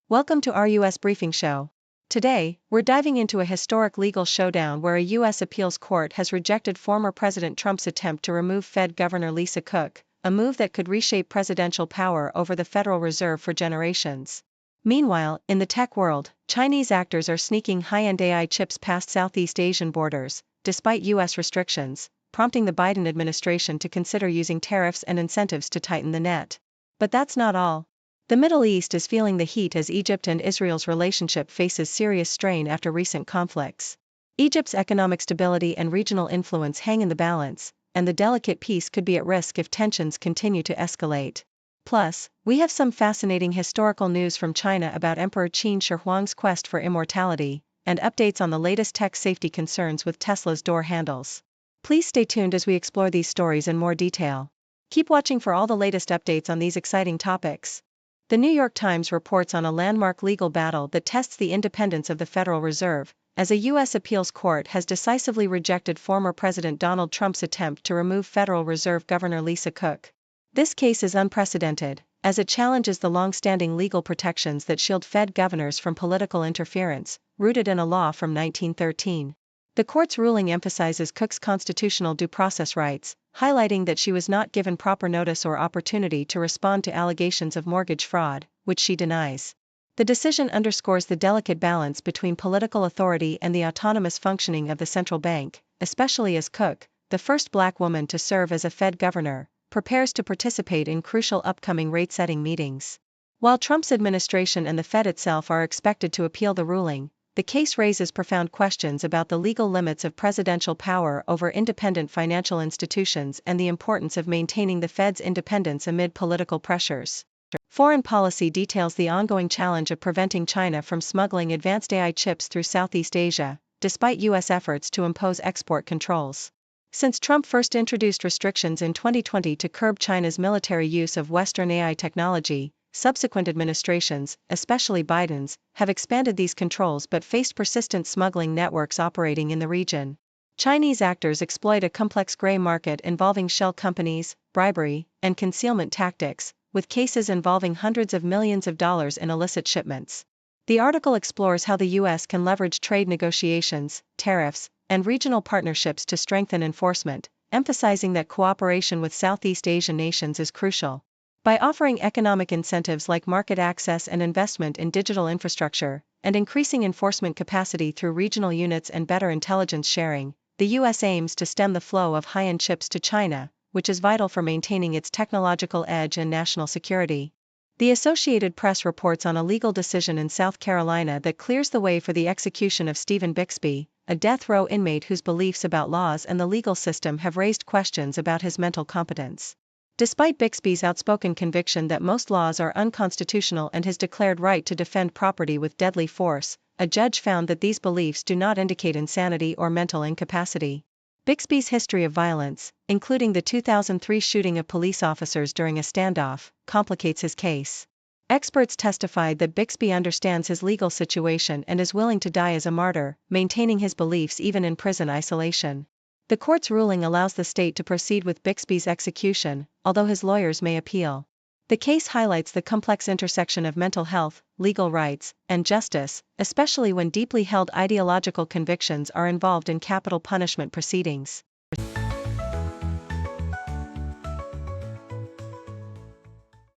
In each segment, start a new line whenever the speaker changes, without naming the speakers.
Welcome to our U.S. Briefing Show. Today, we're diving into a historic legal showdown where a U.S. appeals court has rejected former President Trump's attempt to remove Fed Governor Lisa Cook, a move that could reshape presidential power over the Federal Reserve for generations. Meanwhile, in the tech world, Chinese actors are sneaking high-end AI chips past Southeast Asian borders, despite U.S. restrictions, prompting the Biden administration to consider using tariffs and incentives to tighten the net. But that's not all. The Middle East is feeling the heat as Egypt and Israel's relationship faces serious strain after recent conflicts. Egypt's economic stability and regional influence hang in the balance, and the delicate peace could be at risk if tensions continue to escalate. Plus, we have some fascinating historical news from China about Emperor Qin Shi Huang's quest for immortality, and updates on the latest tech safety concerns with Tesla's door handles. Please stay tuned as we explore these stories in more detail. Keep watching for all the latest updates on these exciting topics. The New York Times reports on a landmark legal battle that tests the independence of the Federal Reserve, as a U.S. appeals court has decisively rejected former President Donald Trump's attempt to remove Federal Reserve Governor Lisa Cook. This case is unprecedented, as it challenges the long-standing legal protections that shield Fed governors from political interference, rooted in a law from 1913. The court's ruling emphasizes Cook's constitutional due process rights, highlighting that she was not given proper notice or opportunity to respond to allegations of mortgage fraud, which she denies. The decision underscores the delicate balance between political authority and the autonomous functioning of the central bank, especially as Cook, the first black woman to serve as a Fed governor, prepares to participate in crucial upcoming rate-setting meetings. While Trump's administration and the Fed itself are expected to appeal the ruling, the case raises profound questions about the legal limits of presidential power over independent financial institutions and the importance of maintaining the Fed's independence amid political pressures. Foreign policy details the ongoing challenge of preventing China from smuggling advanced AI chips through Southeast Asia, despite U.S. efforts to impose export controls. Since Trump first introduced restrictions in 2020 to curb China's military use of Western AI technology, subsequent administrations, especially Biden's, have expanded these controls but faced persistent smuggling networks operating in the region. Chinese actors exploit a complex gray market involving shell companies, bribery, and concealment tactics, with cases involving hundreds of millions of dollars in illicit shipments. The article explores how the U.S. can leverage trade negotiations, tariffs, and regional partnerships to strengthen enforcement, emphasizing that cooperation with Southeast Asian nations is crucial. By offering economic incentives like market access and investment in digital infrastructure, and increasing enforcement capacity through regional units and better intelligence sharing, the U.S. aims to stem the flow of high-end chips to China, which is vital for maintaining its technological edge and national security. The Associated Press reports on a legal decision in South Carolina that clears the way for the execution of Stephen Bixby, a death row inmate whose beliefs about laws and the legal system have raised questions about his mental competence. Despite Bixby's outspoken conviction that most laws are unconstitutional and his declared right to defend property with deadly force, a judge found that these beliefs do not indicate insanity or mental incapacity. Bixby's history of violence, including the 2003 shooting of police officers during a standoff, complicates his case. Experts testified that Bixby understands his legal situation and is willing to die as a martyr, maintaining his beliefs even in prison isolation. The court's ruling allows the state to proceed with Bixby's execution, although his lawyers may appeal. The case highlights the complex intersection of mental health, legal rights, and justice, especially when deeply held ideological convictions are involved in capital punishment proceedings.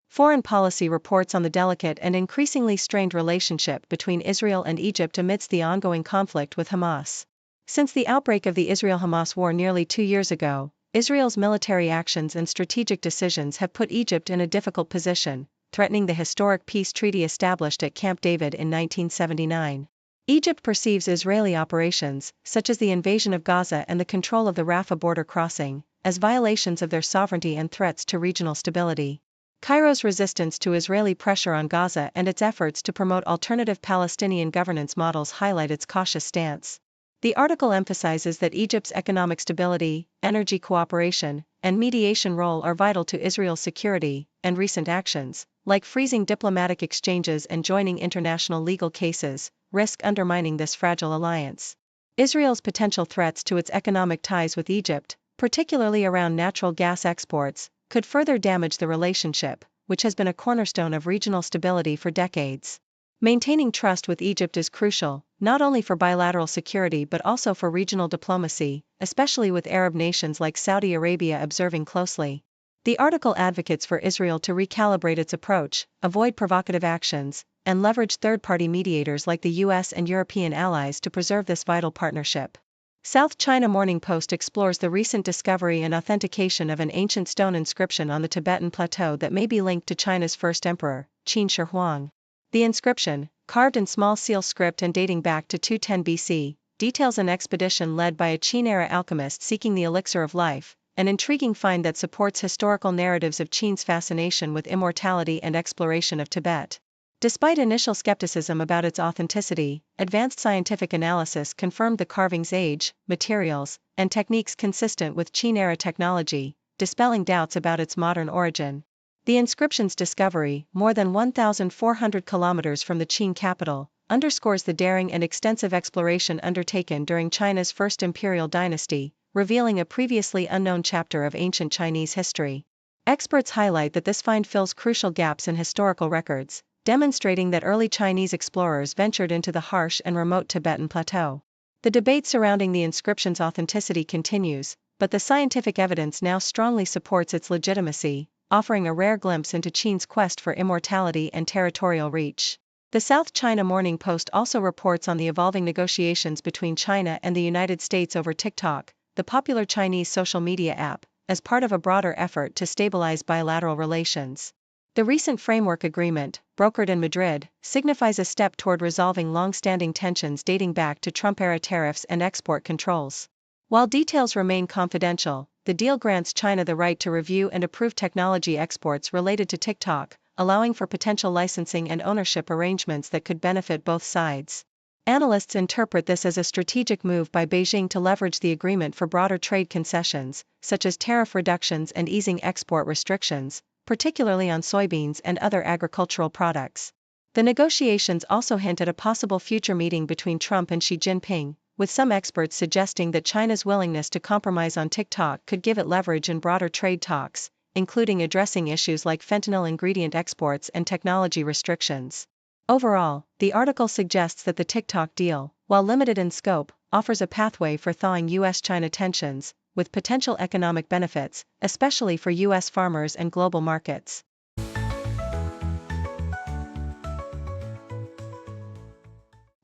Foreign policy reports on the delicate and increasingly strained relationship between Israel and Egypt amidst the ongoing conflict with Hamas. Since the outbreak of the Israel-Hamas war nearly 2 years ago, Israel's military actions and strategic decisions have put Egypt in a difficult position, threatening the historic peace treaty established at Camp David in 1979. Egypt perceives Israeli operations, such as the invasion of Gaza and the control of the Rafah border crossing, as violations of their sovereignty and threats to regional stability. Cairo's resistance to Israeli pressure on Gaza and its efforts to promote alternative Palestinian governance models highlight its cautious stance. The article emphasizes that Egypt's economic stability, energy cooperation, and mediation role are vital to Israel's security, and recent actions, like freezing diplomatic exchanges and joining international legal cases, risk undermining this fragile alliance. Israel's potential threats to its economic ties with Egypt, particularly around natural gas exports, could further damage the relationship, which has been a cornerstone of regional stability for decades. Maintaining trust with Egypt is crucial, not only for bilateral security but also for regional diplomacy, especially with Arab nations like Saudi Arabia observing closely. The article advocates for Israel to recalibrate its approach, avoid provocative actions, and leverage third-party mediators like the US and European allies to preserve this vital partnership. South China Morning Post explores the recent discovery and authentication of an ancient stone inscription on the Tibetan plateau that may be linked to China's first emperor, Qin Shi Huang. The inscription, carved in small seal script and dating back to 210 BC, details an expedition led by a Qin-era alchemist seeking the elixir of life, an intriguing find that supports historical narratives of Qin's fascination with immortality and exploration of Tibet. Despite initial skepticism about its authenticity, advanced scientific analysis confirmed the carving's age, materials, and techniques consistent with Qin-era technology, dispelling doubts about its modern origin. The inscription's discovery, more than 1,400 kilometers from the Qin capital, underscores the daring and extensive exploration undertaken during China's first imperial dynasty, revealing a previously unknown chapter of ancient Chinese history. Experts highlight that this find fills crucial gaps in historical records, demonstrating that early Chinese explorers ventured into the harsh and remote Tibetan plateau. The debate surrounding the inscription's authenticity continues, but the scientific evidence now strongly supports its legitimacy, offering a rare glimpse into Qin's quest for immortality and territorial reach. The South China Morning Post also reports on the evolving negotiations between China and the United States over TikTok, the popular Chinese social media app, as part of a broader effort to stabilize bilateral relations. The recent framework agreement, brokered in Madrid, signifies a step toward resolving long-standing tensions dating back to Trump-era tariffs and export controls. While details remain confidential, the deal grants China the right to review and approve technology exports related to TikTok, allowing for potential licensing and ownership arrangements that could benefit both sides. Analysts interpret this as a strategic move by Beijing to leverage the agreement for broader trade concessions, such as tariff reductions and easing export restrictions, particularly on soybeans and other agricultural products. The negotiations also hint at a possible future meeting between Trump and Xi Jinping, with some experts suggesting that China's willingness to compromise on TikTok could give it leverage in broader trade talks, including addressing issues like fentanyl ingredient exports and technology restrictions. Overall, the article suggests that the TikTok deal, while limited in scope, offers a pathway for thawing US-China tensions, with potential economic benefits, especially for US farmers and global markets.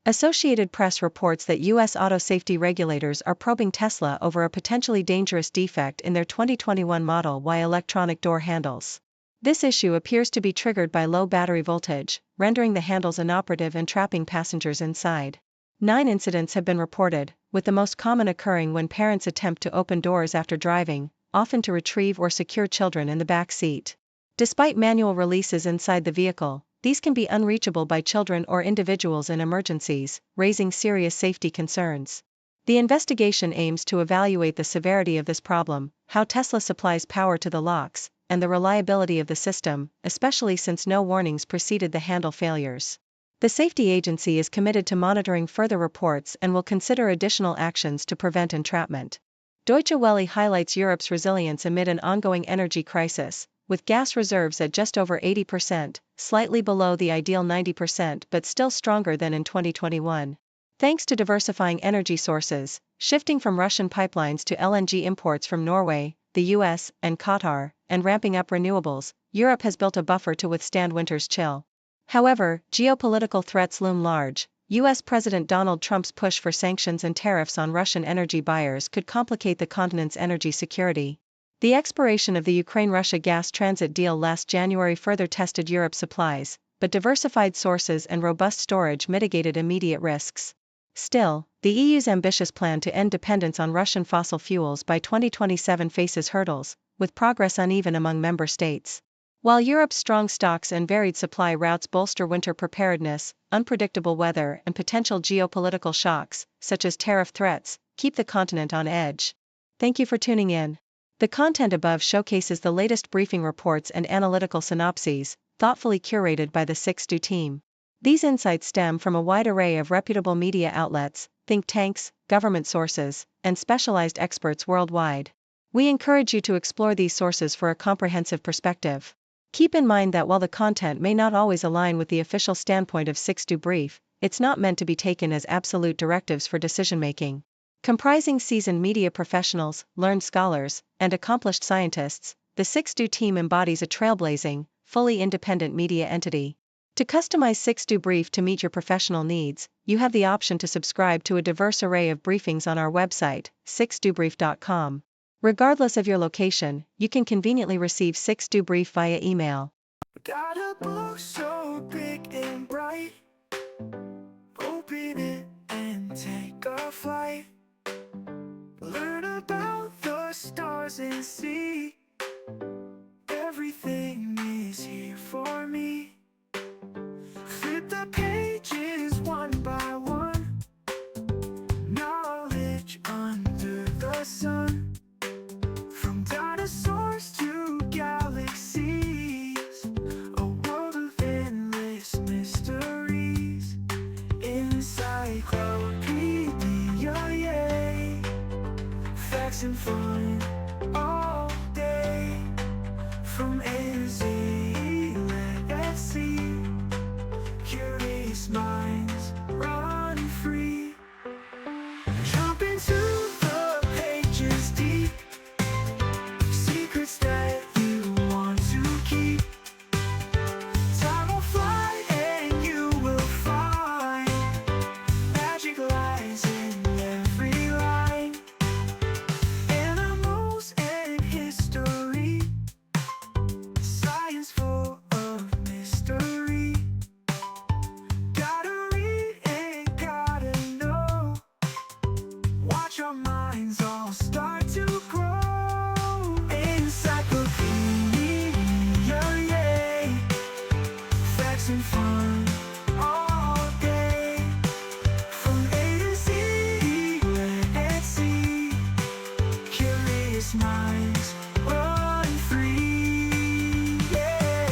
Associated Press reports that US auto safety regulators are probing Tesla over a potentially dangerous defect in their 2021 Model Y electronic door handles. This issue appears to be triggered by low battery voltage, rendering the handles inoperative and trapping passengers inside. 9 incidents have been reported, with the most common occurring when parents attempt to open doors after driving, often to retrieve or secure children in the back seat. Despite manual releases inside the vehicle, these can be unreachable by children or individuals in emergencies, raising serious safety concerns. The investigation aims to evaluate the severity of this problem, how Tesla supplies power to the locks, and the reliability of the system, especially since no warnings preceded the handle failures. The safety agency is committed to monitoring further reports and will consider additional actions to prevent entrapment. Deutsche Welle highlights Europe's resilience amid an ongoing energy crisis, with gas reserves at just over 80%, slightly below the ideal 90% but still stronger than in 2021. Thanks to diversifying energy sources, shifting from Russian pipelines to LNG imports from Norway, the US, and Qatar, and ramping up renewables, Europe has built a buffer to withstand winter's chill. However, geopolitical threats loom large. US President Donald Trump's push for sanctions and tariffs on Russian energy buyers could complicate the continent's energy security. The expiration of the Ukraine-Russia gas transit deal last January further tested Europe's supplies, but diversified sources and robust storage mitigated immediate risks. Still, the EU's ambitious plan to end dependence on Russian fossil fuels by 2027 faces hurdles, with progress uneven among member states. While Europe's strong stocks and varied supply routes bolster winter preparedness, unpredictable weather and potential geopolitical shocks, such as tariff threats, keep the continent on edge. Thank you for tuning in. The content above showcases the latest briefing reports and analytical synopses, thoughtfully curated by the 6Do team. These insights stem from a wide array of reputable media outlets, think tanks, government sources, and specialized experts worldwide. We encourage you to explore these sources for a comprehensive perspective. Keep in mind that while the content may not always align with the official standpoint of 6do Brief, it's not meant to be taken as absolute directives for decision-making. Comprising seasoned media professionals, learned scholars, and accomplished scientists, the 6do team embodies a trailblazing, fully independent media entity. To customize 6do Brief to meet your professional needs, you have the option to subscribe to a diverse array of briefings on our website, 6dobrief.com. Regardless of your location, you can conveniently receive 6do Brief via email.
Got a book so big and bright, open it and take a flight. Learn about the stars and see, everything is here for me. Flip the pages one by one, knowledge under the sun. From dinosaurs to galaxies, a world of endless mysteries. Encyclopedia, yay! Facts and fun all day. From A to Z, let's see. Curious minds run free. Jump into the pages deep, secrets that you want to keep. Time will fly and you will find magic lies in every line. Animals and history, science full of mystery. Gotta read and gotta know, watch our minds all start to grow. Encyclopedia, yay! Facts and fun all day. From A to Z, let's see. Curious minds run free, yeah.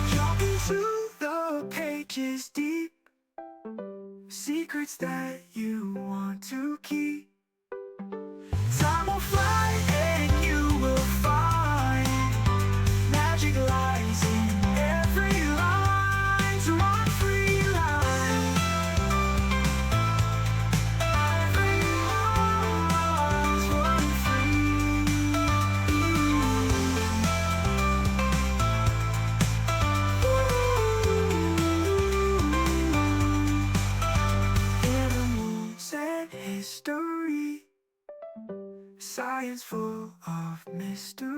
Jump into the pages deep, secrets that you want to keep. Time will fly and you will find magic lies in every line. To run free line, every line's run free. Animals and history, science full of mystery.